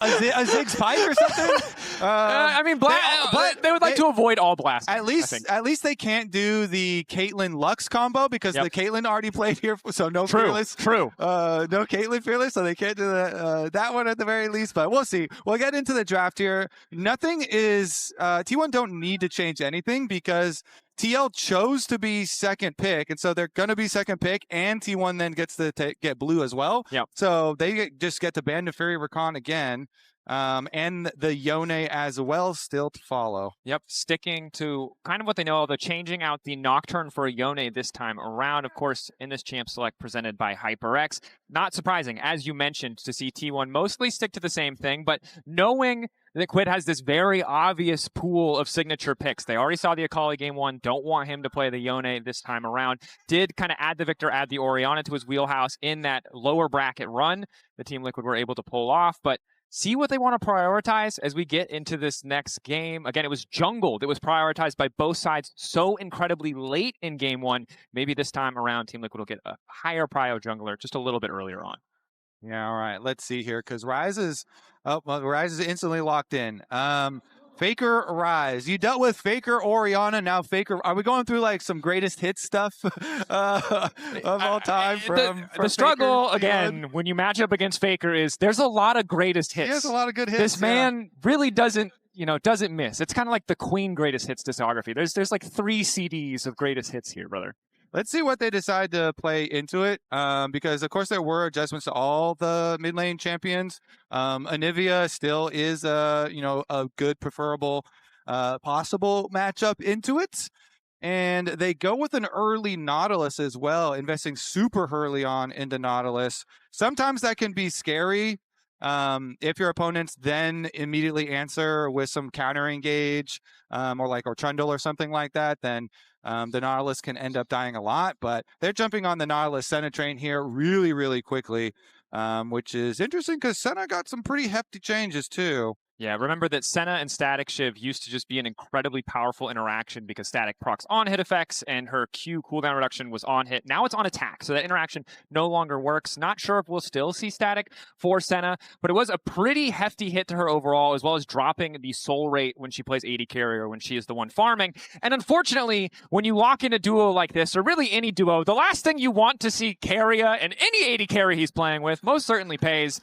a Ziggs pipe or something. I mean, but they would like to avoid all blasts. At least they can't do the Caitlyn Lux combo because the Caitlyn already played here, so no Fearless. True. No Caitlyn Fearless, so they can't do that one at the very least. But we'll see. We'll get into the draft here. Nothing is T1 don't need to change anything because TL chose to be second pick, and so they're going to be second pick, and T1 then gets to get blue as well. Yep. So they just get to ban the Fury Rakan again, and the Yone as well still to follow. Yep, sticking to kind of what they know. They're changing out the Nocturne for Yone this time around, of course, in this Champ Select presented by HyperX. Not surprising, as you mentioned, to see T1 mostly stick to the same thing, but knowing that Quid has this very obvious pool of signature picks. They already saw the Akali game one, don't want him to play the Yone this time around. Did kind of add the Victor, add the Orianna to his wheelhouse in that lower bracket run the Team Liquid were able to pull off, but see what they want to prioritize as we get into this next game. Again, it was jungle that was prioritized by both sides so incredibly late in game one. Maybe this time around, Team Liquid will get a higher prio jungler just a little bit earlier on. Yeah, all right. Let's see here, because Ryze is instantly locked in. Faker Ryze. You dealt with Faker Orianna, now Faker. Are we going through like some greatest hits stuff of all time? From the struggle, Faker, again, when you match up against Faker is there's a lot of greatest hits. He has a lot of good hits. This man really doesn't miss. It's kind of like the Queen greatest hits discography. There's like 3 CDs of greatest hits here, brother. Let's see what they decide to play into it, because, of course, there were adjustments to all the mid lane champions. Anivia still is, a good, preferable, possible matchup into it. And they go with an early Nautilus as well, investing super early on into Nautilus. Sometimes that can be scary. If your opponents then immediately answer with some counter engage, or Trundle or something like that, then the Nautilus can end up dying a lot. But they're jumping on the Nautilus Senna train here really, really quickly, which is interesting because Senna got some pretty hefty changes too. Yeah, remember that Senna and Static Shiv used to just be an incredibly powerful interaction because Static procs on hit effects and her Q cooldown reduction was on hit. Now it's on attack, so that interaction no longer works. Not sure if we'll still see Static for Senna, but it was a pretty hefty hit to her overall, as well as dropping the soul rate when she plays AD Carrier, when she is the one farming. And unfortunately, when you lock in a duo like this, or really any duo, the last thing you want to see Keria and any AD carry he's playing with, most certainly Peyz,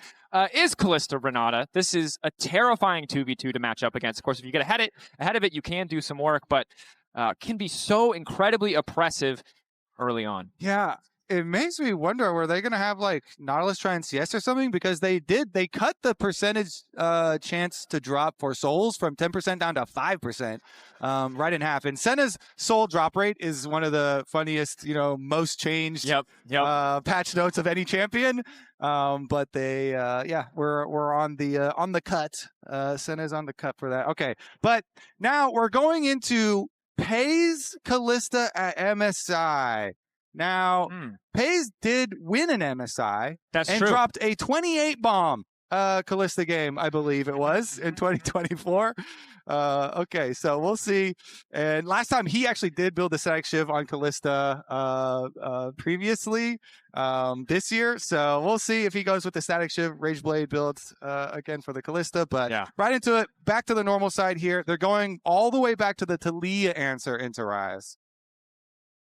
is Kalista Renata. This is a terrifying 2v2 to match up against. Of course, if you get ahead of it, you can do some work, but can be so incredibly oppressive early on. Yeah, it makes me wonder, were they going to have like Nautilus try and CS or something? Because they cut the percentage chance to drop for souls from 10% down to 5%, right in half. And Senna's soul drop rate is one of the funniest, most changed patch notes of any champion. But they, we're on the cut. Senna's on the cut for that. Okay, but now we're going into Peyz Kalista at MSI. Now, Peyz did win an MSI. That's and true. Dropped a 28 bomb Kalista game, I believe it was, in 2024. Okay, so we'll see. And last time he actually did build the Static Shiv on Kalista previously this year. So we'll see if he goes with the Static Shiv Rageblade builds again for the Kalista. But right into it, back to the normal side here. They're going all the way back to the Taliyah answer into Ryze.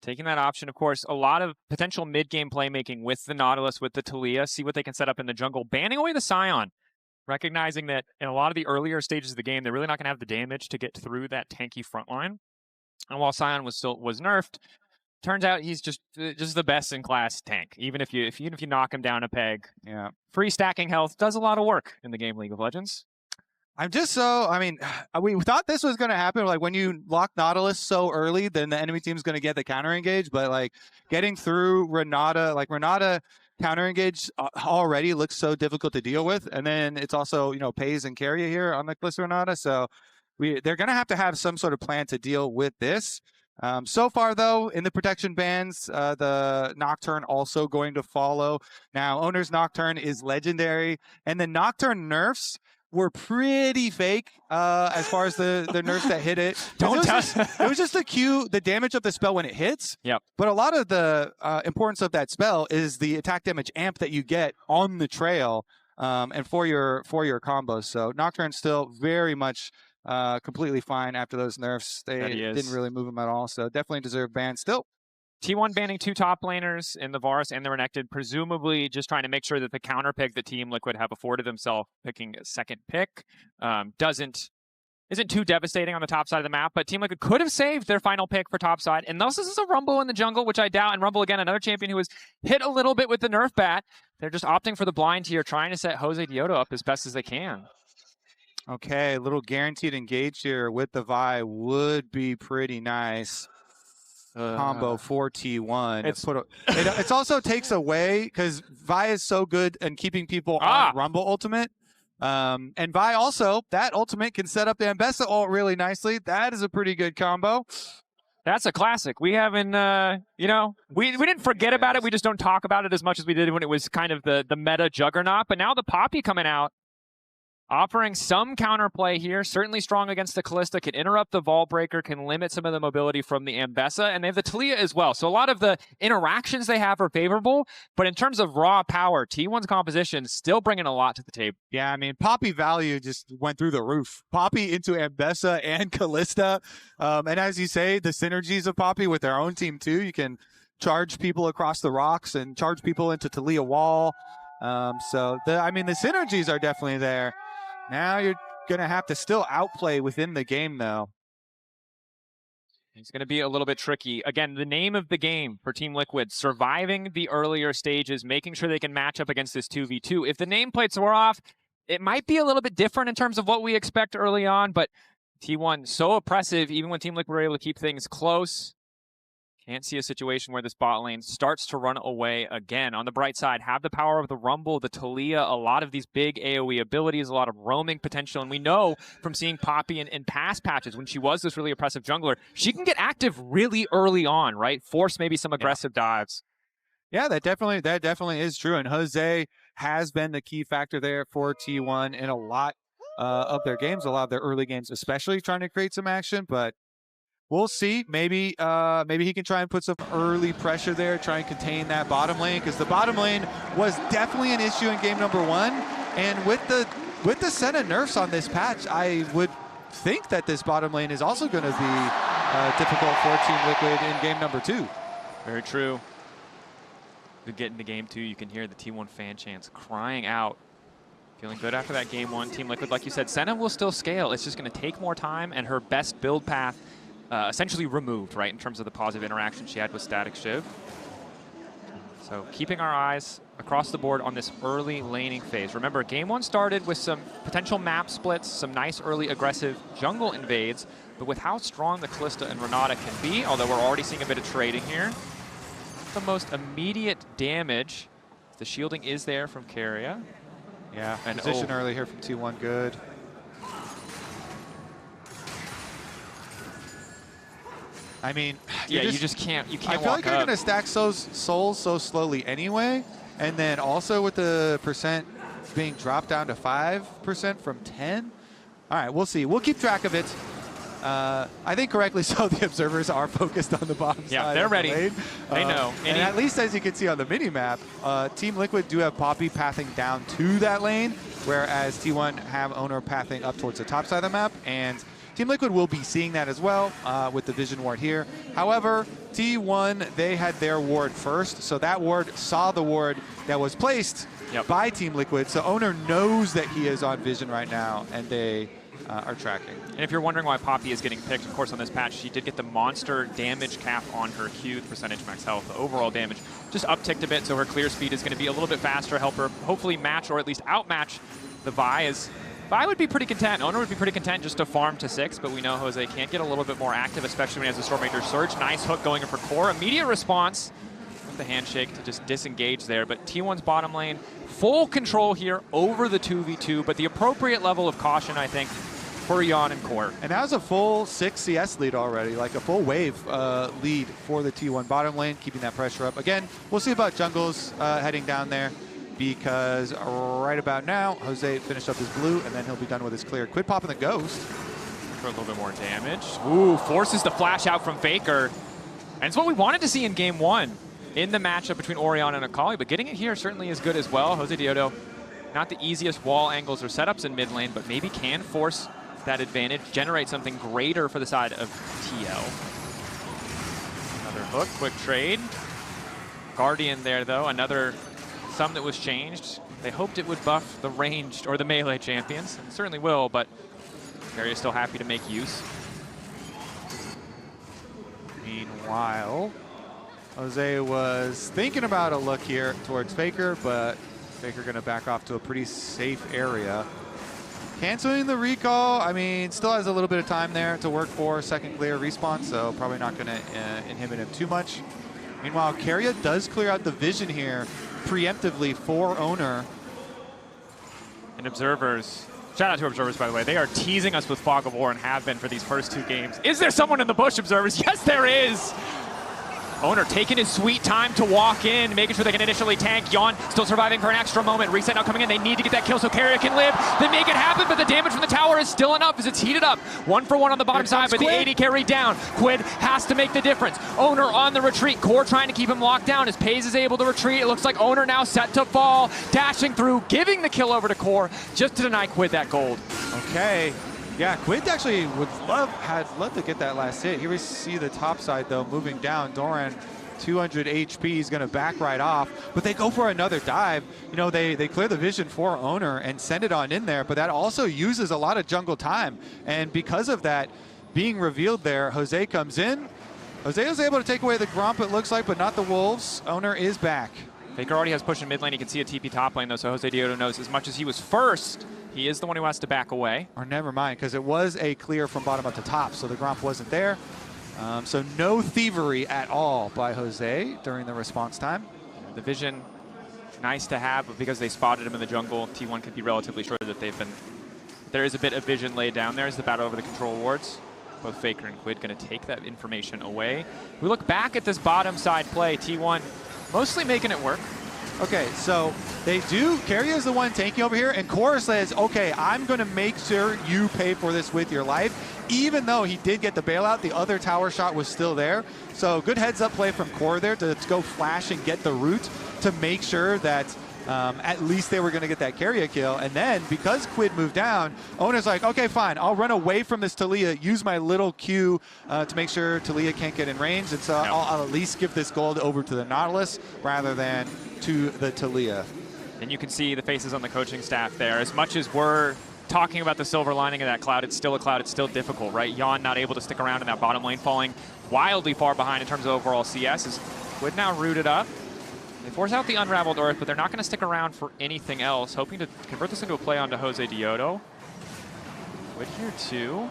Taking that option, of course, a lot of potential mid-game playmaking with the Nautilus, with the Taliyah, see what they can set up in the jungle, banning away the Scion, recognizing that in a lot of the earlier stages of the game, they're really not going to have the damage to get through that tanky front line. And while Scion was nerfed, turns out he's just the best in class tank. Even if you knock him down a peg, free stacking health does a lot of work in the game League of Legends. We thought this was going to happen. Like when you lock Nautilus so early, then the enemy team's going to get the counter engage. But like getting through Renata counter engage already looks so difficult to deal with. And then it's also, Peyz and Keria here on the Kalista Renata. So they're going to have some sort of plan to deal with this. So far, though, in the protection bans, the Nocturne also going to follow. Now, Oner's Nocturne is legendary, and the Nocturne nerfs were pretty fake as far as the nerfs that hit it. It was just the damage of the spell when it hits. Yep. But a lot of the importance of that spell is the attack damage amp that you get on the trail and for your combos. So Nocturne's still very much completely fine after those nerfs. They didn't really move him at all, so definitely deserve ban still. T1 banning 2 top laners in the Varus and the Renekton, presumably just trying to make sure that the counter pick that Team Liquid have afforded themselves picking a second pick isn't too devastating on the top side of the map, but Team Liquid could have saved their final pick for top side. And this is a Rumble in the jungle, which I doubt. And Rumble, again, another champion who was hit a little bit with the nerf bat. They're just opting for the blind here, trying to set Josedeodo up as best as they can. Okay, a little guaranteed engage here with the Vi would be pretty nice. Combo for T1. It also takes away, because Vi is so good in keeping people on Rumble ultimate. And Vi also, that ultimate can set up the Ambessa ult really nicely. That is a pretty good combo. That's a classic. We haven't, we didn't forget about it. We just don't talk about it as much as we did when it was kind of the meta juggernaut. But now the Poppy coming out, offering some counterplay here, certainly strong against the Kalista, can interrupt the Vault Breaker, can limit some of the mobility from the Ambessa, and they have the Taliyah as well. So a lot of the interactions they have are favorable, but in terms of raw power, T1's composition still bringing a lot to the table. Yeah, I mean, Poppy value just went through the roof. Poppy into Ambessa and Kalista, and as you say, the synergies of Poppy with their own team too. You can charge people across the rocks and charge people into Taliyah wall. So the synergies are definitely there. Now you're going to have to still outplay within the game, though. It's going to be a little bit tricky. Again, the name of the game for Team Liquid, surviving the earlier stages, making sure they can match up against this 2v2. If the nameplates were off, it might be a little bit different in terms of what we expect early on, but T1 so oppressive, even when Team Liquid were able to keep things close. Can't see a situation where this bot lane starts to run away again. On the bright side, have the power of the Rumble, the Taliyah, a lot of these big AoE abilities, a lot of roaming potential. And we know from seeing Poppy in past patches, when she was this really oppressive jungler, she can get active really early on, right? Force maybe some aggressive dives. Yeah, that definitely is true. And Jose has been the key factor there for T1 in a lot of their games, a lot of their early games, especially trying to create some action. But we'll see. Maybe he can try and put some early pressure there, try and contain that bottom lane, because the bottom lane was definitely an issue in game number 1. And with the Senna nerfs on this patch, I would think that this bottom lane is also going to be difficult for Team Liquid in game number 2. Very true. We get into game 2, you can hear the T1 fan chants crying out. Feeling good after that game 1. Team Liquid, like you said, Senna will still scale. It's just going to take more time, and her best build path essentially removed, right, in terms of the positive interaction she had with Static Shiv. So keeping our eyes across the board on this early laning phase. Remember, game 1 started with some potential map splits, some nice early aggressive jungle invades, but with how strong the Kalista and Renata can be, although we're already seeing a bit of trading here, the most immediate damage, the shielding is there from Keria. Yeah, and position early here from T1, good. I mean, you just can't. I feel like you're going to stack souls so slowly anyway, and then also with the percent being dropped down to 5% from 10. All right, we'll see. We'll keep track of it. I think correctly so. The observers are focused on the bottom side. Yeah, they're ready. They know. And at least as you can see on the mini map, Team Liquid do have Poppy pathing down to that lane, whereas T1 have Oner pathing up towards the top side of the map, and Team Liquid will be seeing that as well with the vision ward here. However, T1, they had their ward first, so that ward saw the ward that was placed by Team Liquid, so Oner knows that he is on vision right now, and they are tracking. And if you're wondering why Poppy is getting picked, of course, on this patch, she did get the monster damage cap on her Q, the percentage max health. The overall damage just upticked a bit, so her clear speed is going to be a little bit faster, help her hopefully match or at least outmatch the Vi. Vi would be pretty content. Oner would be pretty content just to farm to 6, but we know Jose can't get a little bit more active, especially when he has the Stormranger Surge. Nice hook going in for Core. Immediate response with the handshake to just disengage there. But T1's bottom lane, full control here over the 2v2, but the appropriate level of caution, I think, for Yeon and Core. And that was a full 6 CS lead already, like a full wave lead for the T1 bottom lane, keeping that pressure up. Again, we'll see about jungles heading down there, because right about now, Jose finished up his blue, and then he'll be done with his clear. Quid popping the Ghost. For a little bit more damage. Ooh, forces the flash out from Faker. And it's what we wanted to see in game 1 in the matchup between Orion and Akali, but getting it here certainly is good as well. Josedeodo Not the easiest wall angles or setups in mid lane, but maybe can force that advantage, generate something greater for the side of TL. Another hook, quick trade. Guardian there though, another sum that was changed. They hoped it would buff the ranged or the melee champions, and certainly will, but Keria is still happy to make use. Meanwhile, Jose was thinking about a look here towards Faker, but Faker gonna back off to a pretty safe area. Canceling the recall, I mean, still has a little bit of time there to work for second clear respawn, so probably not gonna inhibit him too much. Meanwhile, Keria does clear out the vision here preemptively for Oner. And Observers, shout out to Observers, by the way. They are teasing us with Fog of War and have been for these first 2 games. Is there someone in the bush, Observers? Yes, there is! Oner taking his sweet time to walk in, making sure they can initially tank. Yeon still surviving for an extra moment. Reset now coming in. They need to get that kill so Keria can live. They make it happen, but the damage from the tower is still enough as it's heated up. 1 for 1 on the bottom side, but Quid. the AD carry down. Quid has to make the difference. Oner on the retreat. Core trying to keep him locked down as Peyz is able to retreat. It looks like Oner now set to fall. Dashing through, giving the kill over to Core just to deny Quid that gold. Okay. Yeah, Quid actually had loved to get that last hit. Here we see the top side though moving down. Doran 200 HP is going to back right off, but they go for another dive. You know, they clear the vision for Oner and send it on in there, but that also uses a lot of jungle time. And because of that being revealed there, Jose comes in. Jose was able to take away the Gromp, it looks like, but not the Wolves. Oner is back. Faker already has push in mid lane. You can see a TP top lane though, so Josedeodo knows as much as he was first, he is the one who has to back away. Or never mind, because it was a clear from bottom up to top, so the Gromp wasn't there. So no thievery at all by Jose during the response time. The vision, nice to have, but because they spotted him in the jungle, T1 could be relatively sure that there is a bit of vision laid down there as the battle over the control wards. Both Faker and Quid going to take that information away. We look back at this bottom side play, T1 mostly making it work. Okay, so they do. Keria is the one tanking over here, and Core says, okay, I'm going to make sure you pay for this with your life. Even though he did get the bailout, the other tower shot was still there. So good heads-up play from Core there to go flash and get the root to make sure that at least they were going to get that Keria kill. And then, because Quid moved down, Oner's like, okay, fine, I'll run away from this Taliyah, use my little Q to make sure Taliyah can't get in range. And so I'll at least give this gold over to the Nautilus rather than to the Taliyah. And you can see the faces on the coaching staff there. As much as we're talking about the silver lining of that cloud, it's still a cloud, it's still difficult, right? Yeon not able to stick around in that bottom lane, falling wildly far behind in terms of overall CS. Is Quid now rooted up. They force out the Unraveled Earth, but they're not going to stick around for anything else, hoping to convert this into a play onto Josedeodo. Quid here too.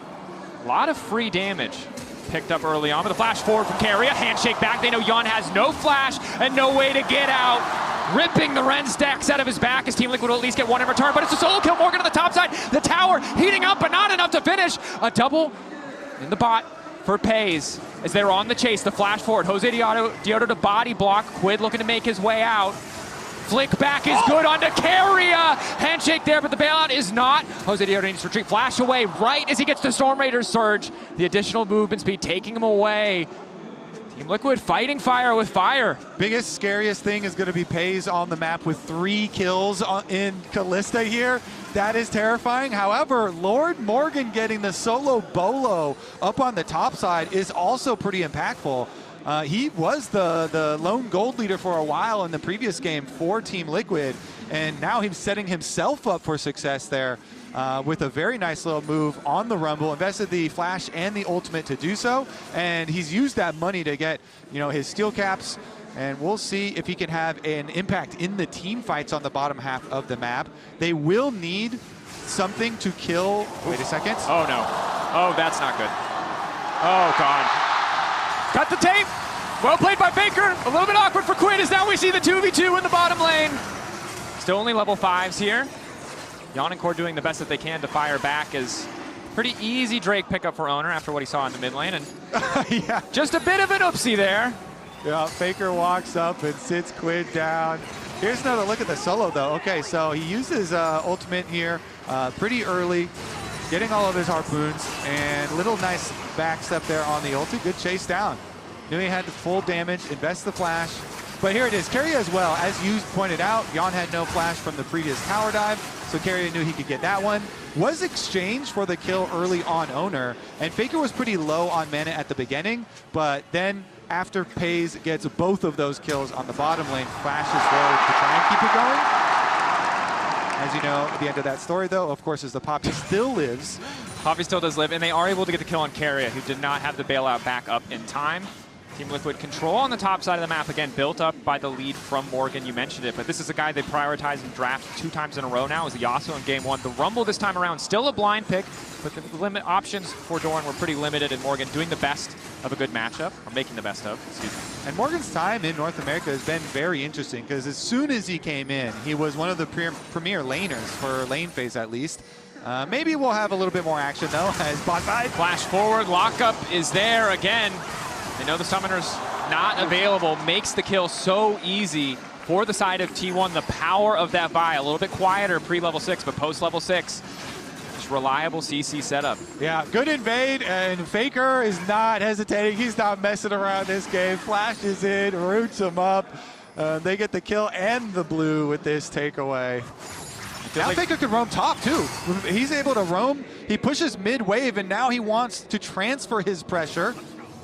A lot of free damage picked up early on, but the flash forward from Keria, handshake back. They know Yeon has no flash and no way to get out. Ripping the Ren stacks out of his back as Team Liquid will at least get one in return, but it's a solo kill. Morgan on the top side. The tower heating up, but not enough to finish. A double in the bot for Peyz as they're on the chase. The flash forward. Josedeodo to body block. Quid looking to make his way out. Flick back is good onto Keria. Handshake there, but the bailout is not. Josedeodo needs to retreat. Flash away right as he gets the Storm Raider's surge. The additional movement speed taking him away. Team Liquid fighting fire with fire. Biggest, scariest thing is going to be Peyz on the map with 3 kills in Kalista here. That is terrifying. However, Lord Morgan getting the solo bolo up on the top side is also pretty impactful. He was the lone gold leader for a while in the previous game for Team Liquid, and now he's setting himself up for success there with a very nice little move on the Rumble, invested the flash and the ultimate to do so, and he's used that money to get, you know, his steel caps, and we'll see if he can have an impact in the team fights on the bottom half of the map. They will need something to kill. Wait a second. Oh no. Oh, that's not good. Oh God. Cut the tape. Well played by Faker. A little bit awkward for Quid as now we see the 2v2 in the bottom lane. Still only level 5s here. Yeon and Core doing the best that they can to fire back as pretty easy Drake pickup for Oner after what he saw in the mid lane. And yeah, just a bit of an oopsie there. Yeah, Faker walks up and sits Quid down. Here's another look at the solo though. Okay, so he uses ultimate here pretty early, getting all of his harpoons, and little nice back step there on the ulti. Good chase down. Knew he had the full damage, invest the flash, But here it is, Keria as well. As you pointed out, Yeon had no flash from the previous tower dive, so Keria knew he could get that one. Was exchanged for the kill early on Oner, and Faker was pretty low on mana at the beginning, but then after Peyz gets both of those kills on the bottom lane, flashes forward to try and keep it going. As you know, at the end of that story, though, of course, is the Poppy still lives. Poppy still does live, and they are able to get the kill on Keria, who did not have the bailout back up in time. Team Liquid control on the top side of the map, again, built up by the lead from Morgan. You mentioned it, but this is a guy they prioritize and draft 2 times in a row now. It was Yasuo in game 1. The Rumble this time around, still a blind pick, but the limit options for Doran were pretty limited, and Morgan doing the best of a good matchup, or making the best of, excuse me. And Morgan's time in North America has been very interesting, because as soon as he came in, he was one of the premier laners, for lane phase at least. Maybe we'll have a little bit more action, though, as bot side. Flash forward, lockup is there again. They know the summoner's not available, makes the kill so easy for the side of T1. The power of that Vi, a little bit quieter pre-level 6, but post-level 6, just reliable CC setup. Yeah, good invade, and Faker is not hesitating. He's not messing around this game. Flashes in, roots him up. They get the kill and the blue with this takeaway. Now like Faker can roam top, too. He's able to roam. He pushes mid-wave, and now he wants to transfer his pressure.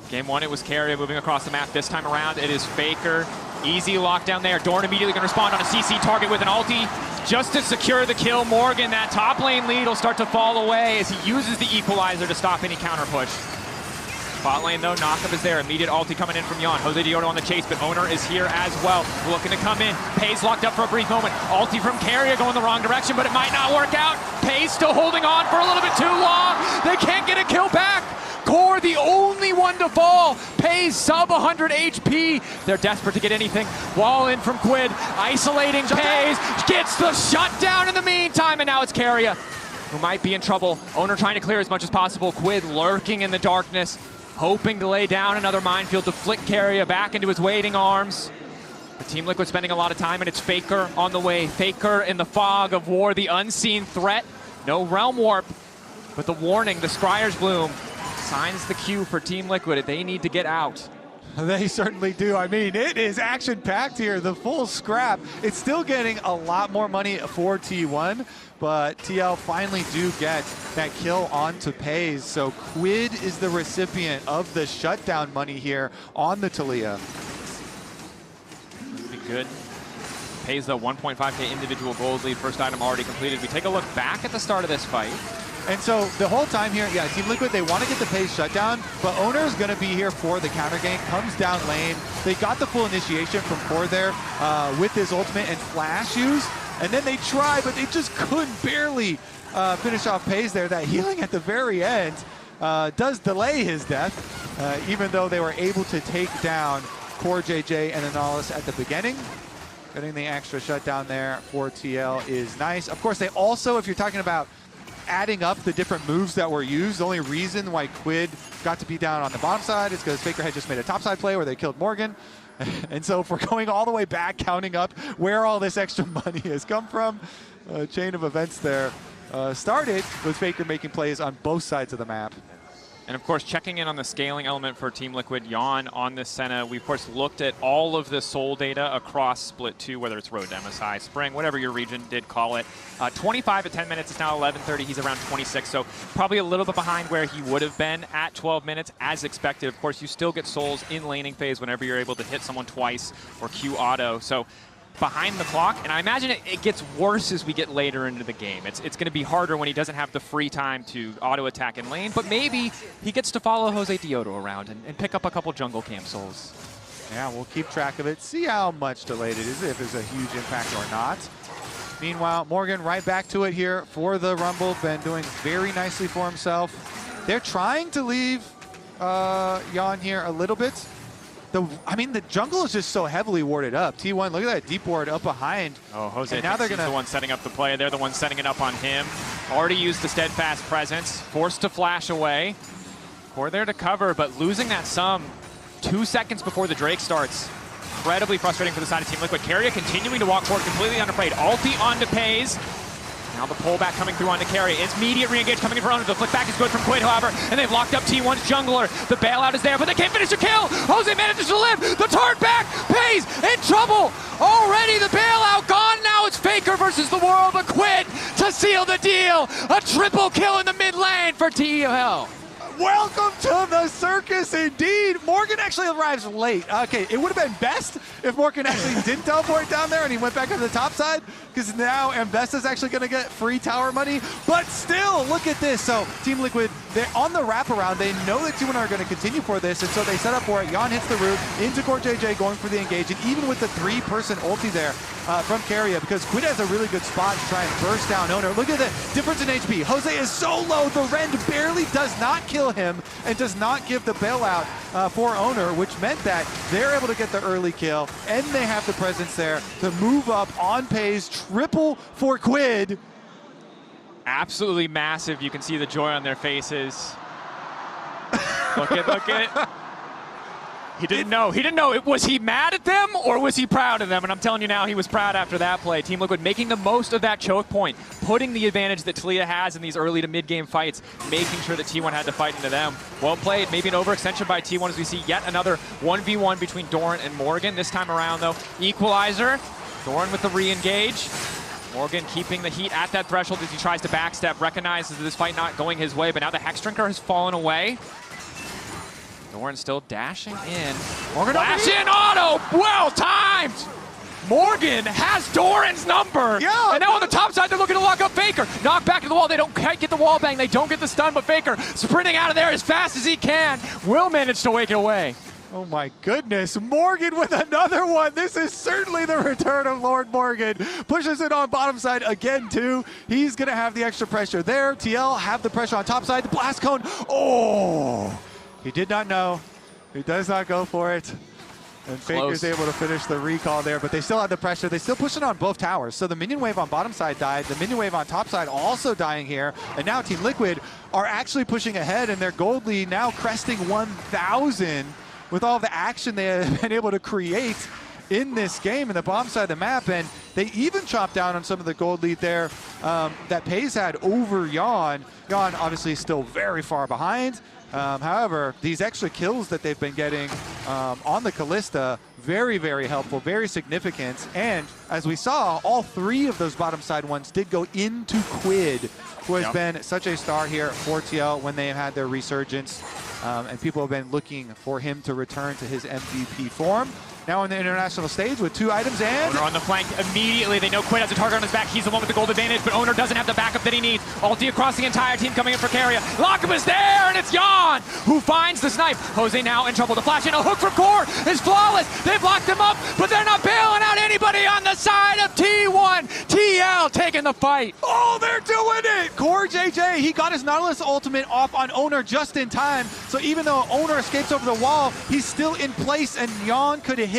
Game 1, it was Keria moving across the map. This time around, it is Faker. Easy lockdown there. Doran immediately going to respond on a CC target with an ulti just to secure the kill. Morgan, that top lane lead will start to fall away as he uses the equalizer to stop any counter push. Bot lane, though, knockup is there. Immediate ulti coming in from Yeon. Josedeodo on the chase, but Oner is here as well. Looking to come in. Peyz locked up for a brief moment. Ulti from Keria going the wrong direction, but it might not work out. Peyz still holding on for a little bit too long. They can't get a kill back. Core, the only one to fall. Peyz sub 100 HP. They're desperate to get anything. Wall in from Quid. Isolating Peyz. Gets the shutdown in the meantime, and now it's Keria, who might be in trouble. Oner trying to clear as much as possible. Quid lurking in the darkness, hoping to lay down another minefield to flick Keria back into his waiting arms. The Team Liquid spending a lot of time, and it's Faker on the way. Faker in the fog of war, the unseen threat. No Realm Warp, but the warning, the Scryer's Bloom, signs the cue for Team Liquid. They need to get out. They certainly do. I mean, it is action-packed here, the full scrap. It's still getting a lot more money for T1, but TL finally do get that kill onto Peyz. So Quid is the recipient of the shutdown money here on the Taliyah. Be good. Peyz, though, 1.5k individual gold lead. First item already completed. We take a look back at the start of this fight. And so the whole time here, yeah, Team Liquid, they want to get the Peyz shutdown, but Oner is going to be here for the counter gank, comes down lane. They got the full initiation from Core there with his ultimate and flash use, and then they try, but they just couldn't barely finish off Peyz there. That healing at the very end does delay his death, even though they were able to take down CoreJJ and the Nautilus at the beginning. Getting the extra shutdown there for TL is nice. Of course, they also, if you're talking about adding up the different moves that were used, the only reason why Quid got to be down on the bottom side is because Faker had just made a top side play where they killed Morgan. And so if we're going all the way back, counting up where all this extra money has come from, a chain of events there started with Faker making plays on both sides of the map. And of course, checking in on the scaling element for Team Liquid, Yeon on this Senna. We of course looked at all of the soul data across Split 2, whether it's Road, MSI, Spring, whatever your region did call it. 25 at 10 minutes, it's now 11:30, he's around 26, so probably a little bit behind where he would have been at 12 minutes, as expected. Of course, you still get souls in laning phase whenever you're able to hit someone twice or Q auto, so behind the clock, and I imagine it gets worse as we get later into the game. It's going to be harder when he doesn't have the free time to auto-attack in lane, but maybe he gets to follow Josedeodo around and pick up a couple jungle camp souls. Yeah, we'll keep track of it, see how much delayed it is, if it's a huge impact or not. Meanwhile, Morgan right back to it here for the Rumble, been doing very nicely for himself. They're trying to leave Yeon here a little bit. I mean, the jungle is just so heavily warded up. T1, look at that deep ward up behind. Oh, Jose, and now they're gonna... the one setting up the play. They're the one setting it up on him. Already used the steadfast presence, forced to flash away. Core there to cover, but losing that sum 2 seconds before the Drake starts. Incredibly frustrating for the side of Team Liquid. Keria continuing to walk forward completely unafraid. Ulti onto Peyz. Now the pullback coming through onto Keria. It's immediate re-engage coming in for Oner. The flick back is good from Quid, however, and they've locked up T1's jungler. The bailout is there, but they can't finish the kill. Jose manages to live. The turn back. Peyz in trouble. Already the bailout gone. Now it's Faker versus the world of Quid to seal the deal. A triple kill in the mid lane for TL. Welcome to the circus, indeed. Morgan actually arrives late. Okay, it would have been best if Morgan actually didn't teleport down there and he went back up to the top side, because now Ambessa's actually going to get free tower money. But still, look at this. So Team Liquid, they're on the wraparound. They know that T1 are going to continue for this, and so they set up for it. Yeon hits the root into CoreJJ, going for the engage, and even with the 3-person ulti there from Keria, because Quid has a really good spot to try and burst down Oner. Look at the difference in HP. Jose is so low, the Rend barely does not kill him and does not give the bailout for Oner, which meant that they're able to get the early kill, and they have the presence there to move up on Peyz. Triple for Quid. Absolutely massive. You can see the joy on their faces. Look at. He didn't know. He didn't know. Was he mad at them or was he proud of them? And I'm telling you now, he was proud after that play. Team Liquid making the most of that choke point, putting the advantage that Taliyah has in these early to mid-game fights, making sure that T1 had to fight into them. Well played. Maybe an overextension by T1 as we see yet another 1v1 between Doran and Morgan. This time around, though, equalizer. Doran with the re-engage. Morgan keeping the heat at that threshold as he tries to backstep, recognizes this fight not going his way, but now the Hex Drinker has fallen away. Doran still dashing in. Morgan Flash in auto! Well timed! Morgan has Doran's number! Yeah! And now on the top side, they're looking to lock up Faker. Knock back to the wall. They don't quite get the wall bang. They don't get the stun, but Faker sprinting out of there as fast as he can will manage to wake it away. Oh my goodness, Morgan with another one. This is certainly the return of Lord Morgan. Pushes it on bottom side again too. He's gonna have the extra pressure there. TL have the pressure on top side. The blast cone, oh! He did not know. He does not go for it. And Faker's able to finish the recall there, but they still have the pressure. They still push it on both towers. So the minion wave on bottom side died. The minion wave on top side also dying here. And now Team Liquid are actually pushing ahead, and their gold lead now cresting 1,000 with all the action they have been able to create in this game in the bottom side of the map. And they even chopped down on some of the gold lead there that Peyz had over Yeon. Yeon obviously still very far behind. However, these extra kills that they've been getting on the Kalista, very, very helpful, very significant. And as we saw, all 3 of those bottom side ones did go into Quid, who has been such a star here for TL when they have had their resurgence. And people have been looking for him to return to his MVP form. Now on the international stage with 2 items and... Oner on the flank immediately. They know Quid has a target on his back. He's the one with the gold advantage, but Oner doesn't have the backup that he needs. Ulti across the entire team coming in for Keria. Lockup is there, and it's Yeon who finds the snipe. Jose now in trouble. The flash in, a hook from Core is flawless. They've locked him up, but they're not bailing out anybody on the side of T1. TL taking the fight. Oh, they're doing it! CoreJJ, he got his Nautilus ultimate off on Oner just in time. So even though Oner escapes over the wall, he's still in place, and Yeon could have hit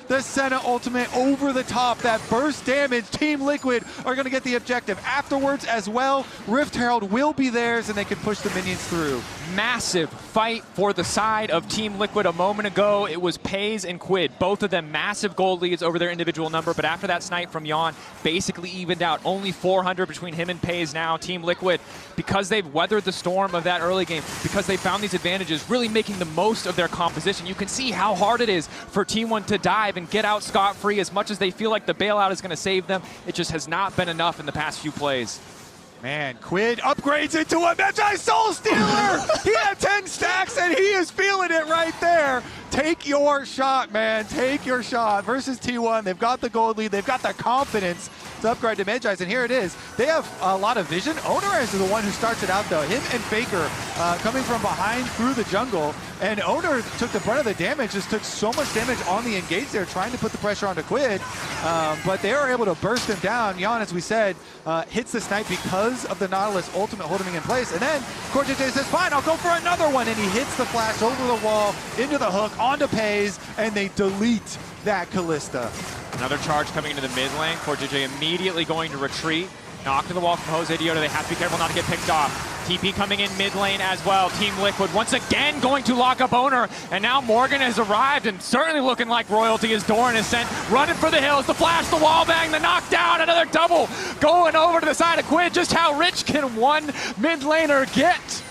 the Senna ultimate over the top. That burst damage, Team Liquid are going to get the objective afterwards as well. Rift Herald will be theirs, and they can push the minions through. Massive fight for the side of Team Liquid a moment ago. It was Peyz and Quid, both of them massive gold leads over their individual number, but after that snipe from Yeon, basically evened out. Only 400 between him and Peyz now. Team Liquid, because they've weathered the storm of that early game, because they found these advantages, really making the most of their composition. You can see how hard it is for T1 to dive and get out scot-free. As much as they feel like the bailout is going to save them, it just has not been enough in the past few plays. Man, Quid upgrades into a Magi Soul Stealer! He had 10 stacks and he is feeling it right there. Take your shot, man. Take your shot. Versus T1, they've got the gold lead. They've got the confidence to upgrade to Magi's, and here it is. They have a lot of vision. Oner is the one who starts it out, though. Him and Faker coming from behind through the jungle, and Oner took the brunt of the damage, just took so much damage on the engage there, trying to put the pressure onto Quid, but they are able to burst him down. Yeon, as we said, hits the snipe because of the Nautilus ultimate holding him in place, and then CoreJJ says, fine, I'll go for another one, and he hits the flash over the wall, into the hook, onto Peyz, and they delete that Kalista. Another charge coming into the mid lane. CoreJJ immediately going to retreat. Knock to the wall from Josedeodo. They have to be careful not to get picked off. TP coming in mid lane as well. Team Liquid once again going to lock up Oner, and now Morgan has arrived and certainly looking like royalty as Doran is sent, running for the hills, the flash, the wall bang, the knockdown, another double, going over to the side of Quid. Just how rich can one mid laner get?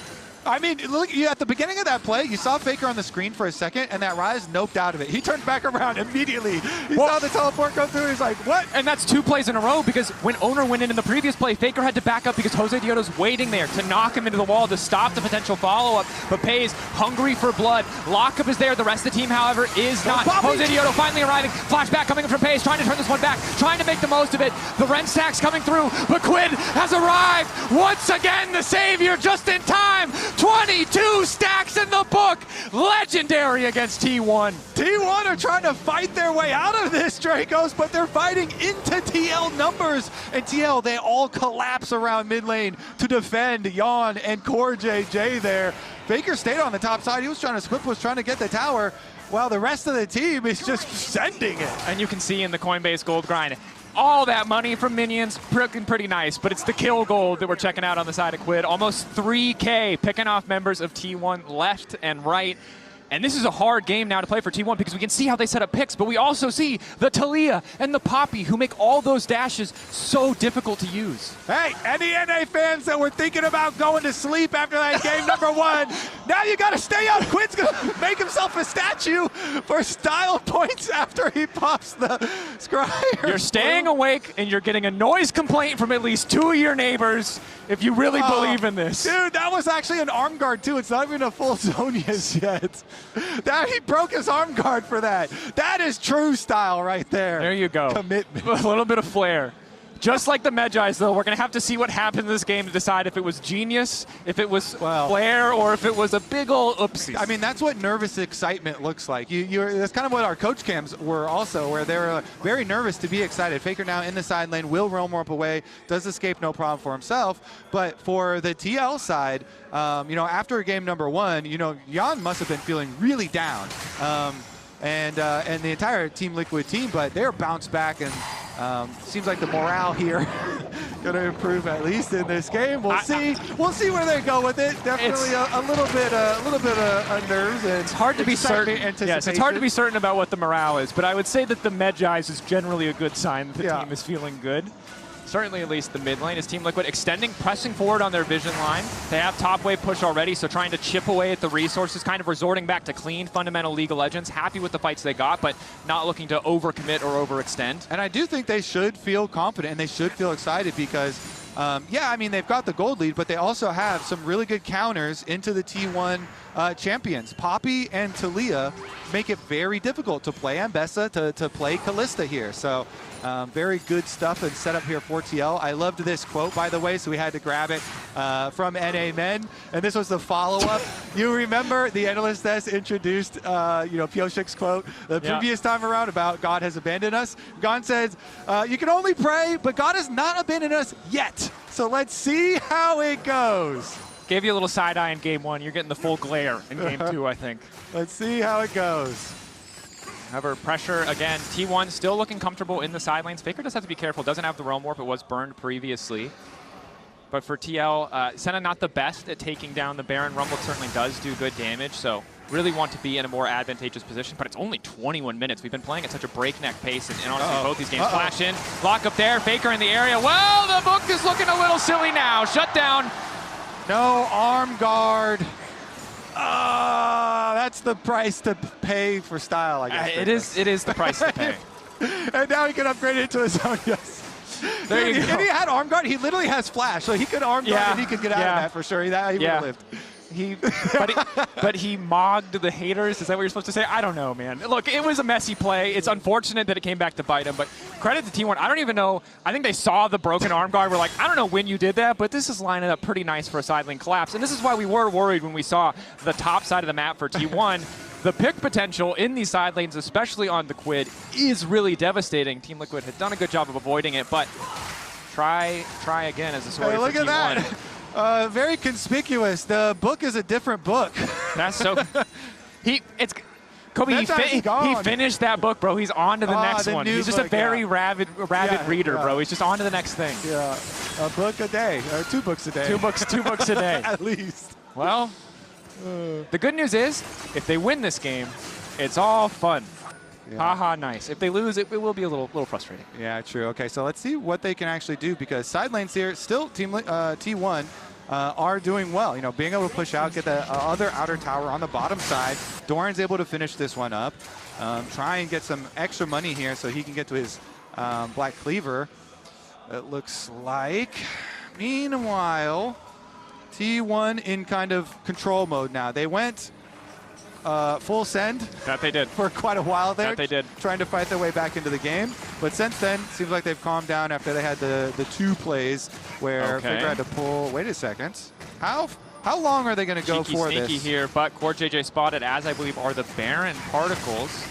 I mean, look, at the beginning of that play, you saw Faker on the screen for a second, and that Ryze noped out of it. He turned back around immediately. He saw the teleport go through. He's like, what? And that's 2 plays in a row, because when Oner went in the previous play, Faker had to back up because Josedeodo's waiting there to knock him into the wall to stop the potential follow-up. But Peyz, hungry for blood. Lockup is there. The rest of the team, however, is not. Josedeodo finally arriving. Flashback coming in from Peyz, trying to turn this one back, trying to make the most of it. The Ren stacks coming through, but Quid has arrived. Once again, the savior just in time. 22 stacks in the book. Legendary against T1. T1 are trying to fight their way out of this, Drakos, but they're fighting into TL numbers. And TL, they all collapse around mid lane to defend Yeon and CoreJJ there. Faker stayed on the top side. He was trying to Swift was trying to get the tower, while the rest of the team is just sending it. And you can see in the Coinbase gold grind, all that money from minions, pretty nice, but it's the kill gold that we're checking out on the side of Quid. Almost 3K picking off members of T1 left and right. And this is a hard game now to play for T1 because we can see how they set up picks, but we also see the Taliyah and the Poppy who make all those dashes so difficult to use. Hey, any NA fans that were thinking about going to sleep after that game number 1, now you got to stay up. Quid's going to make himself a statue for style points after he pops the Scryer. You're staying awake and you're getting a noise complaint from at least 2 of your neighbors if you really believe in this. Dude, that was actually an arm guard too. It's not even a full Zonia's yet. That he broke his arm guard for that. That is true style right there. There you go. Commitment. A little bit of flair. Just like the Medjais, though, we're going to have to see what happens in this game to decide if it was genius, if it was flair, or if it was a big ol' oopsie. I mean, that's what nervous excitement looks like. That's kind of what our coach cams were also, where they were very nervous to be excited. Faker now in the side lane, will roam up away, does escape no problem for himself. But for the TL side, after game number 1, Yeon must have been feeling really down. And the entire Team Liquid team, but they're bounced back, and seems like the morale here going to improve at least in this game. We'll see. We'll see where they go with it. Definitely a little bit of nerves and it's hard to be certain. Yes, it's hard to be certain about what the morale is, but I would say that the Medjais is generally a good sign that the team is feeling good. Certainly at least the mid lane is Team Liquid extending, pressing forward on their vision line. They have top wave push already, so trying to chip away at the resources, kind of resorting back to clean, fundamental League of Legends. Happy with the fights they got, but not looking to overcommit or overextend. And I do think they should feel confident and they should feel excited because, they've got the gold lead, but they also have some really good counters into the T1 champions. Poppy and Taliyah make it very difficult to play Ambessa, to play Kalista here. So very good stuff and setup here for TL. I loved this quote, by the way, so we had to grab it from NA Men. And this was the follow-up. You remember the Analyst Desk introduced, Pioshik's quote the previous time around about God has abandoned us. Gon says, you can only pray, but God has not abandoned us yet. So let's see how it goes. Gave you a little side eye in game 1. You're getting the full glare in game 2, I think. Let's see how it goes. However, pressure again. T1 still looking comfortable in the side lanes. Faker does have to be careful. Doesn't have the Realm Warp. It was burned previously. But for TL, Senna not the best at taking down the Baron. Rumble certainly does do good damage, so really want to be in a more advantageous position. But it's only 21 minutes. We've been playing at such a breakneck pace, and honestly, both these games flash in. Lock up there. Faker in the area. Well, the book is looking a little silly now. Shut down. No arm guard. That's the price to pay for style, I guess. It is the price to pay. And now he can upgrade it to his own. Yes. There you go. If he had arm guard, he literally has flash, so he could arm guard and he could get out of that for sure. He would have lived. But he mogged the haters. Is that what you're supposed to say? I don't know, man. Look, it was a messy play. It's unfortunate that it came back to bite him, but credit to T1. I don't even know. I think they saw the broken arm guard. We're like, I don't know when you did that, but this is lining up pretty nice for a side lane collapse. And this is why we were worried when we saw the top side of the map for T1. The pick potential in these side lanes, especially on the Quid, is really devastating. Team Liquid had done a good job of avoiding it, but try again as a story for look T1. at that. Very conspicuous. The book is a different book. That's so. Kobe, he finished that book, bro. He's on to the next one. He's just a very rabid reader, bro. He's just on to the next thing. Yeah. A book a day, or 2 books a day. 2 books a day. At least. Well, the good news is, if they win this game, it's all fun. Yeah. Haha, nice. If they lose, it will be a little frustrating. Yeah, true. Okay, so let's see what they can actually do, because side lanes here, still T1 are doing well. You know, being able to push out, get the other outer tower on the bottom side. Doran's able to finish this one up. Try and get some extra money here so he can get to his Black Cleaver. It looks like. Meanwhile, T1 in kind of control mode now. They went full send. That they did. For quite a while there. That they did. Trying to fight their way back into the game. But since then, seems like they've calmed down after they had the 2 plays where Faker had to pull. Wait a second. How long are they going to go for this? Sneaky here, but CoreJJ spotted, as I believe are the Baron Particles.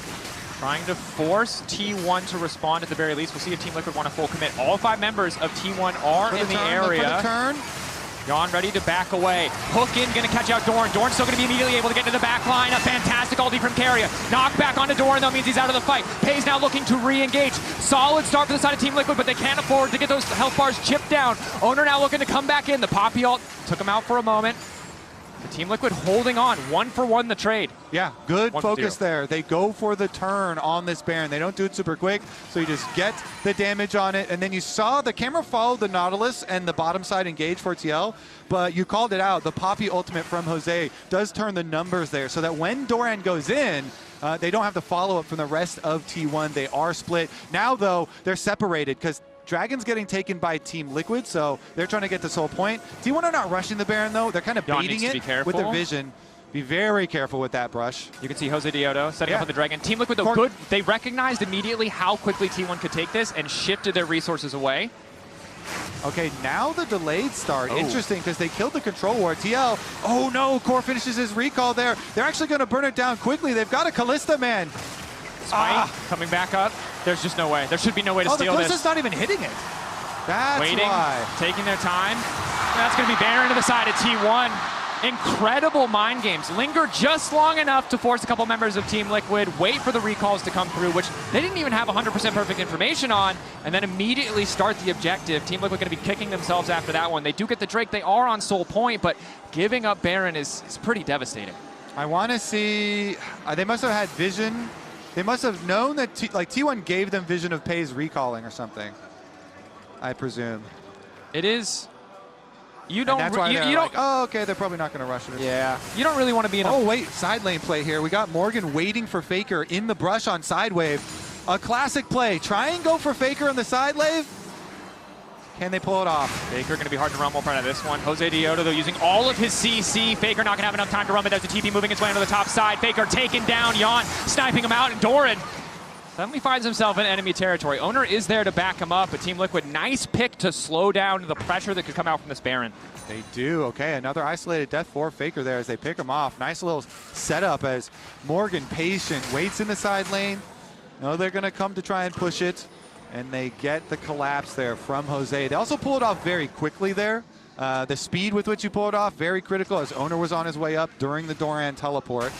Trying to force T1 to respond at the very least. We'll see if Team Liquid want to full commit. All 5 members of T1 are in the area. For the turn. Yeon ready to back away. Hook in, gonna catch out Doran. Doran's still gonna be immediately able to get into the back line. A fantastic ulti from Keria. Knock back onto Doran, though, means he's out of the fight. Peyz now looking to re-engage. Solid start for the side of Team Liquid, but they can't afford to get those health bars chipped down. Oner now looking to come back in. The Poppy ult took him out for a moment. The Team Liquid holding on, 1-for-1 the trade. Yeah, good focus there. They go for the turn on this Baron. They don't do it super quick, so you just get the damage on it. And then you saw the camera follow the Nautilus and the bottom side engage for TL, but you called it out. The Poppy ultimate from Jose does turn the numbers there, so that when Doran goes in, they don't have the follow-up from the rest of T1. They are split. Now, though, they're separated because Dragon's getting taken by Team Liquid, so they're trying to get this whole point. T1 are not rushing the Baron, though. They're kind of baiting it with their vision. Be very careful with that brush. You can see Josedeodo setting up on the Dragon. Team Liquid, though, good. They recognized immediately how quickly T1 could take this and shifted their resources away. Okay, now the delayed start. Interesting, because they killed the control ward. TL, oh no, Core finishes his recall there. They're actually going to burn it down quickly. They've got a Kalista, man. Spike coming back up. There's just no way. There should be no way to steal this. The Kalista's not even hitting it. That's why. Taking their time. That's going to be Baron to the side of T1. Incredible mind games. Linger just long enough to force a couple members of Team Liquid, wait for the recalls to come through, which they didn't even have 100% perfect information on, and then immediately start the objective. Team Liquid going to be kicking themselves after that one. They do get the Drake. They are on Soul Point, but giving up Baron is pretty devastating. I want to see... they must have had vision. They must have known that T1 gave them vision of Peyz recalling or something, I presume. It is. You don't. That's why you don't. Like, oh, okay. They're probably not going to rush it. Yeah. You don't really want to be in. Oh wait, side lane play here. We got Morgan waiting for Faker in the brush on side wave. A classic play. Try and go for Faker on the side wave. Can they pull it off? Faker going to be hard to run more part of this one. Josedeodo, though, using all of his CC. Faker not going to have enough time to run, but there's the TP moving its way onto the top side. Faker taking down Yeon, sniping him out, and Doran suddenly finds himself in enemy territory. Oner is there to back him up, but Team Liquid, nice pick to slow down the pressure that could come out from this Baron. They do. Okay, another isolated death for Faker there as they pick him off. Nice little setup as Morgan, patient, waits in the side lane. No, they're going to come to try and push it. And they get the collapse there from Jose. They also pull it off very quickly there. The speed with which you pull it off, very critical, as Oner was on his way up during the Doran teleport.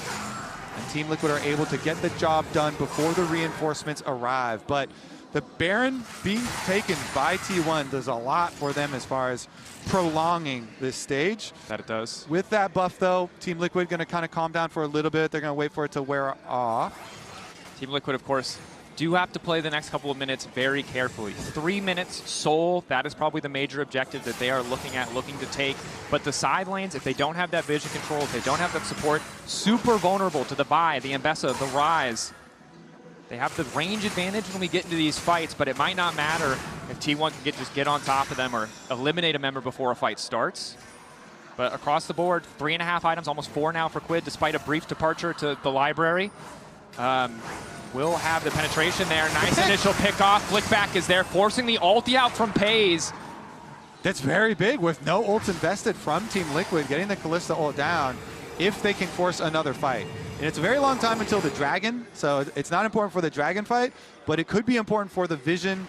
And Team Liquid are able to get the job done before the reinforcements arrive. But the Baron being taken by T1 does a lot for them as far as prolonging this stage. That it does. With that buff, though, Team Liquid going to kind of calm down for a little bit. They're going to wait for it to wear off. Team Liquid, of course, do have to play the next couple of minutes very carefully. 3 minutes, Soul, that is probably the major objective that they are looking at, looking to take. But the side lanes, if they don't have that vision control, if they don't have that support, super vulnerable to the Vi, the Ambessa, the Ryze. They have the range advantage when we get into these fights, but it might not matter if T1 can just get on top of them or eliminate a member before a fight starts. But across the board, 3.5 items, almost 4 now for Quid, despite a brief departure to the library. Will have the penetration there. Nice initial pickoff. Flickback is there, forcing the ulti out from Peyz. That's very big with no ults invested from Team Liquid, getting the Kalista ult down if they can force another fight. And it's a very long time until the Dragon, so it's not important for the Dragon fight, but it could be important for the Vision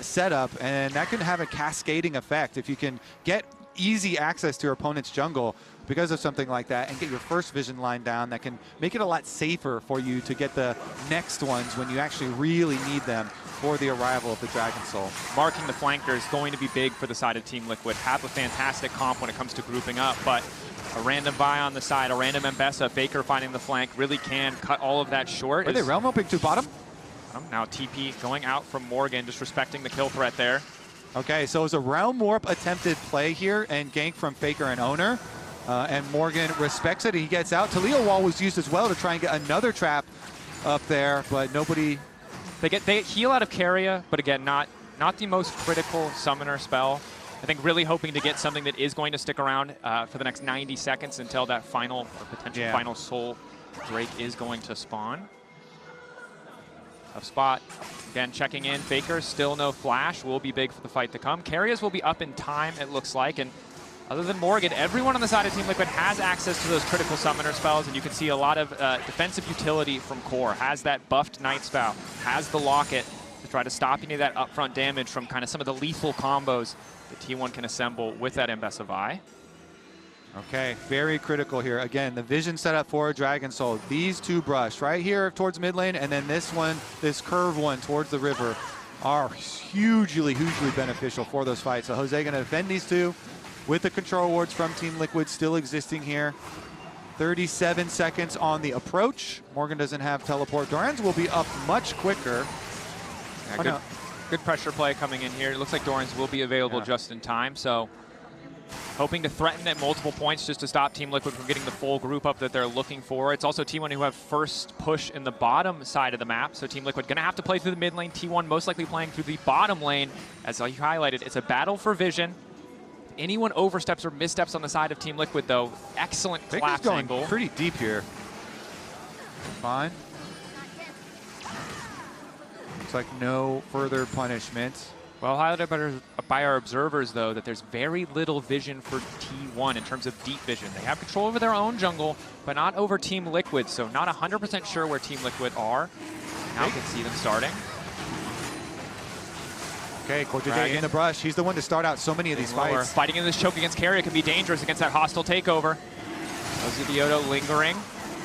setup, and that can have a cascading effect. If you can get easy access to your opponent's jungle because of something like that and get your first Vision line down, that can make it a lot safer for you to get the next ones when you actually really need them. for the arrival of the Dragon Soul. Marking the flanker is going to be big for the side of Team Liquid. Have a fantastic comp when it comes to grouping up, but a random Vi on the side, a random Ambessa, Faker finding the flank, really can cut all of that short. Are they realm opening to bottom? Now TP going out from Morgan, just respecting the kill threat there. Okay, so it was a realm warp attempted play here and gank from Faker and Oner. And Morgan respects it, and he gets out. Taliyah wall was used as well to try and get another trap up there, but nobody... They heal out of Keria, but again, not the most critical summoner spell. I think really hoping to get something that is going to stick around for the next 90 seconds until that final, or potential final soul Drake is going to spawn. Tough spot. Again, checking in. Faker, still no flash. Will be big for the fight to come. Keria's will be up in time, it looks like. And other than Morgan, everyone on the side of Team Liquid has access to those critical summoner spells, and you can see a lot of defensive utility from Core. Has that buffed Night Spout, has the Locket to try to stop any of that upfront damage from kind of some of the lethal combos that T1 can assemble with that Ambessa Vi. Okay, very critical here. Again, the vision set up for Dragon Soul. These two brush right here towards mid lane, and then this one, this curve one towards the river, are hugely beneficial for those fights. So Jose gonna defend these two with the control wards from Team Liquid still existing here. 37 seconds on the approach. Morgan doesn't have teleport. Doran's will be up much quicker. Yeah, good pressure play coming in here. It looks like Doran's will be available just in time, so hoping to threaten at multiple points just to stop Team Liquid from getting the full group up that they're looking for. It's also T1 who have first push in the bottom side of the map, so Team Liquid gonna have to play through the mid lane. T1 most likely playing through the bottom lane. As you highlighted, it's a battle for vision. If anyone oversteps or missteps on the side of Team Liquid, though, excellent collapse angle. Pretty deep here. Fine. Looks like no further punishment. Well highlighted by our observers, though, that there's very little vision for T1 in terms of deep vision. They have control over their own jungle, but not over Team Liquid, so not 100% sure where Team Liquid are. Now you can see them starting. Okay, CoreJJ in the brush. He's the one to start out so many of these fights. Fighting in this choke against Keria can be dangerous against that hostile takeover. Josedeodo lingering.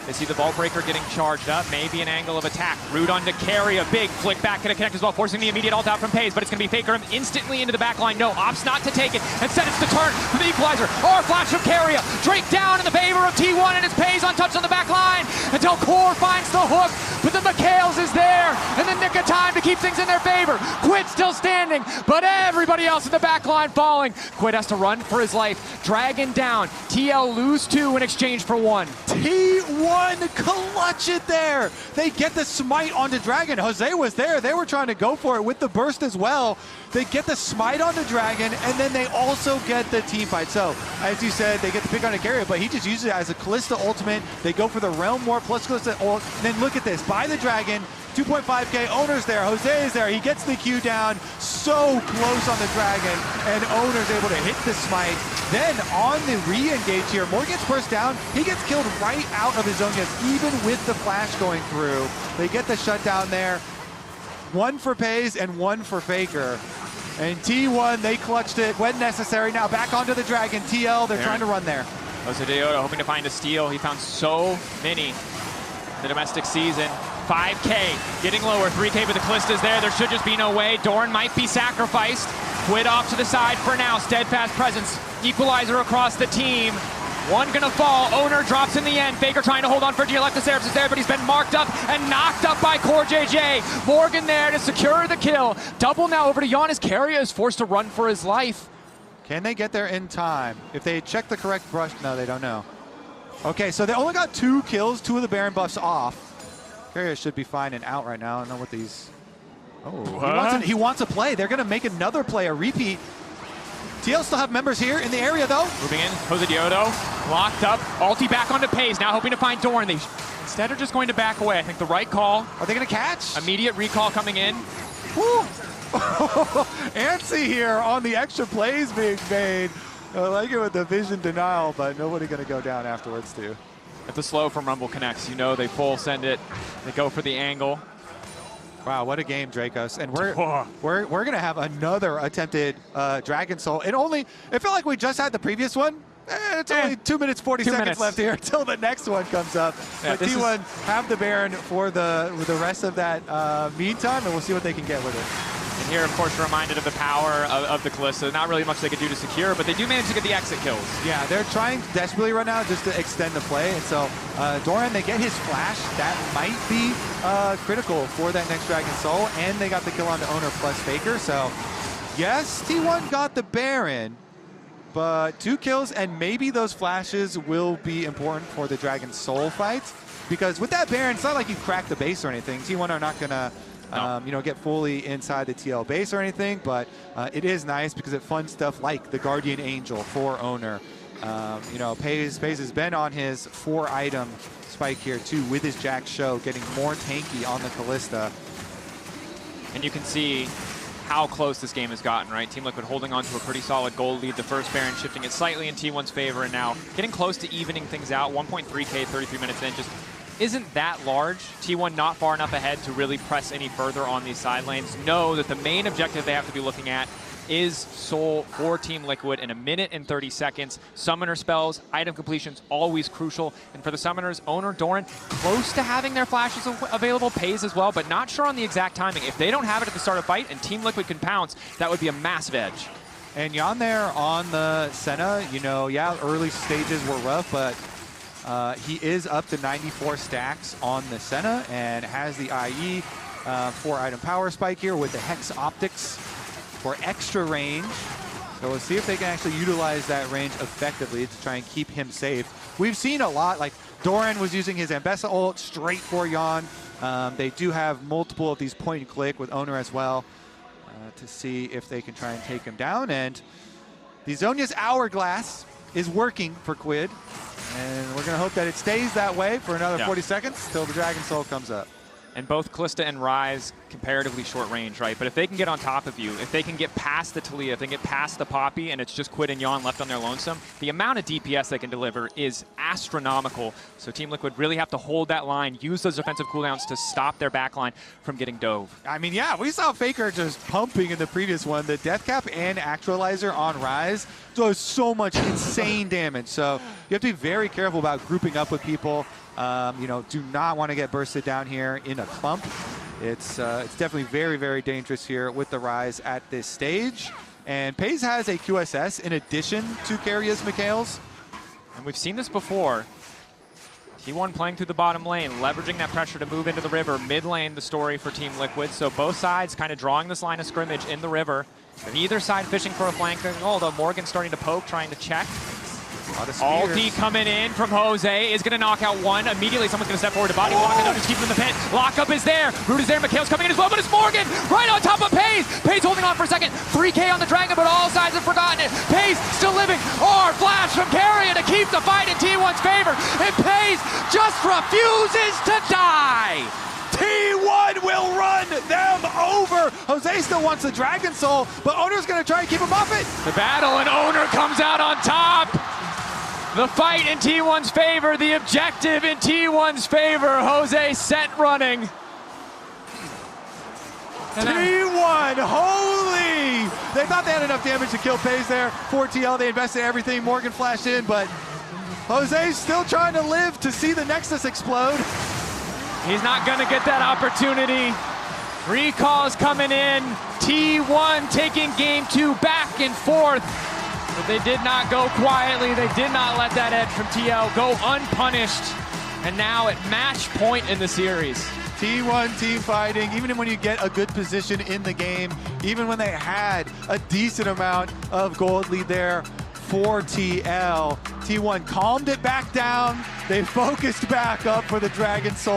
They see the ball breaker getting charged up. Maybe an angle of attack. Root onto Keria. Big flick back. Gonna connect as well, forcing the immediate ult out from Peyz, but it's gonna be Faker instantly into the back line. No, opts not to take it. Instead, it's the turn for the equalizer. Or flash from Keria. Drake down in the favor of T1, and it's Peyz untouched on the back line until Core finds the hook. But the McHale's is there in the nick of time to keep things in their favor. Quid still standing, but everybody else in the back line falling. Quid has to run for his life. Dragon down. TL lose 2 in exchange for 1. T1 clutch it there. They get the smite onto Dragon. Jose was there. They were trying to go for it with the burst as well. They get the smite onto Dragon, and then they also get the team fight. So, as you said, they get the pick on Keria, but he just uses it as a Kalista ultimate. They go for the Realm Warp plus Kalista ult. And then look at this. By the Dragon, 2.5k, Oner's there, Jose is there. He gets the Q down, so close on the Dragon, and Oner's able to hit the smite. Then on the re-engage here, Morgan gets burst down. He gets killed right out of his own guess, even with the flash going through. They get the shutdown there. 1 for Peyz and 1 for Faker. And T1, they clutched it when necessary. Now back onto the Dragon. TL, they're trying to run there. Josedeodo hoping to find a steal. He found so many in the domestic season. 5k, getting lower, 3k, but the Kalista's there. There should just be no way. Doran might be sacrificed. Quid off to the side for now. Steadfast presence. Equalizer across the team. 1 gonna fall. Oner drops in the end. Faker trying to hold on for dear life. The Seraphs is there, but he's been marked up and knocked up by CoreJJ. Morgan there to secure the kill. Double now over to Yeon as Keria is forced to run for his life. Can they get there in time? If they check the correct brush, no, they don't know. Okay, so they only got 2 kills, 2 of the Baron buffs off. Keria should be fine and out right now. I don't know what these... Oh, he wants to play. They're gonna make another play, a repeat. TL still have members here in the area, though. Moving in, Josedeodo, locked up. Ulti back onto Peyz, now hoping to find Doran. They instead are just going to back away. I think the right call. Are they going to catch? Immediate recall coming in. Woo! Antsy here on the extra plays being made. I like it with the vision denial, but nobody going to go down afterwards, too. At the slow from Rumble Connects, you know they full send it. They go for the angle. Wow, what a game, Drakos. And we're gonna have another attempted Dragon Soul. It felt like we just had the previous one, It's only 2 minutes 40 seconds left here until the next one comes up. Yeah, but T1 have the Baron for the rest of that meantime, and we'll see what they can get with it. And here, of course, reminded of the power of the Kalista. Not really much they could do to secure, but they do manage to get the exit kills. Yeah, they're trying desperately right now just to extend the play. And so Doran, they get his flash. That might be critical for that next Dragon Soul. And they got the kill on the Oner plus Faker. So, yes, T1 got the Baron. But 2 kills, and maybe those flashes will be important for the Dragon Soul fight. Because with that Baron, it's not like you crack the base or anything. T1 are not going to get fully inside the TL base or anything, but it is nice because it funds stuff like the Guardian Angel for Oner. Peyz has been on his 4-item spike here too with his Jack Show, getting more tanky on the Kalista. And you can see how close this game has gotten, right? Team Liquid holding on to a pretty solid gold lead. The first Baron shifting it slightly in T1's favor, and now getting close to evening things out. 1.3K, 33 minutes in, just isn't that large. T1 not far enough ahead to really press any further on these side lanes. Know that the main objective they have to be looking at is Soul for Team Liquid in 1 minute and 30 seconds. Summoner spells, item completions, always crucial. And for the summoners, Oner, Doran, close to having their flashes available, Peyz as well, but not sure on the exact timing. If they don't have it at the start of fight and Team Liquid can pounce, that would be a massive edge. And Yeon there on the Senna, early stages were rough, but he is up to 94 stacks on the Senna and has the IE 4-item power spike here with the Hex Optics for extra range. So we'll see if they can actually utilize that range effectively to try and keep him safe. We've seen a lot, like Doran was using his Ambessa ult straight for Yeon. They do have multiple of these point and click with Oner as well to see if they can try and take him down. And the Zhonya's Hourglass is working for Quid. And we're going to hope that it stays that way for another 40 seconds till the Dragon Soul comes up. And both Kalista and Ryze comparatively short range, right? But if they can get on top of you, if they can get past the Taliyah, if they can get past the Poppy, and it's just Quid and Yeon left on their lonesome, the amount of DPS they can deliver is astronomical. So Team Liquid really have to hold that line, use those defensive cooldowns to stop their backline from getting dove. I mean, yeah, we saw Faker just pumping in the previous one. The Death Cap and Actualizer on Ryze does so much insane damage. So you have to be very careful about grouping up with people. Do not want to get bursted down here in a clump. It's definitely very, very dangerous here with the Ryze at this stage. And Peyz has a QSS in addition to Keria's Mikhails. And we've seen this before. T1 playing through the bottom lane, leveraging that pressure to move into the river. Mid lane, the story for Team Liquid. So both sides kind of drawing this line of scrimmage in the river. And either side fishing for a flank, although Morgan's starting to poke, trying to check. Ulti coming in from Jose is going to knock out one. Immediately someone's going to step forward to body block and just keep him in the pit. Lockup is there. Root is there. Mikhail's coming in as well, but it's Morgan right on top of Peyz. Peyz holding on for a second. 3K on the Dragon, but all sides have forgotten it. Peyz still living. Flash from Keria to keep the fight in T1's favor. And Peyz just refuses to die. T1 will run them over. Jose still wants the Dragon Soul, but Oner's going to try and keep him off it. The battle, and Oner comes out on top. The fight in T1's favor, the objective in T1's favor. Jose sent running. T1, holy! They thought they had enough damage to kill Peyz there. For TL, they invested everything. Morgan flashed in, but Jose's still trying to live to see the Nexus explode. He's not gonna get that opportunity. Recalls coming in. T1 taking game 2 back and forth. But they did not go quietly. They did not let that edge from TL go unpunished. And now at match point in the series. T1 team fighting, even when you get a good position in the game, even when they had a decent amount of gold lead there for TL, T1 calmed it back down. They focused back up for the Dragon Soul.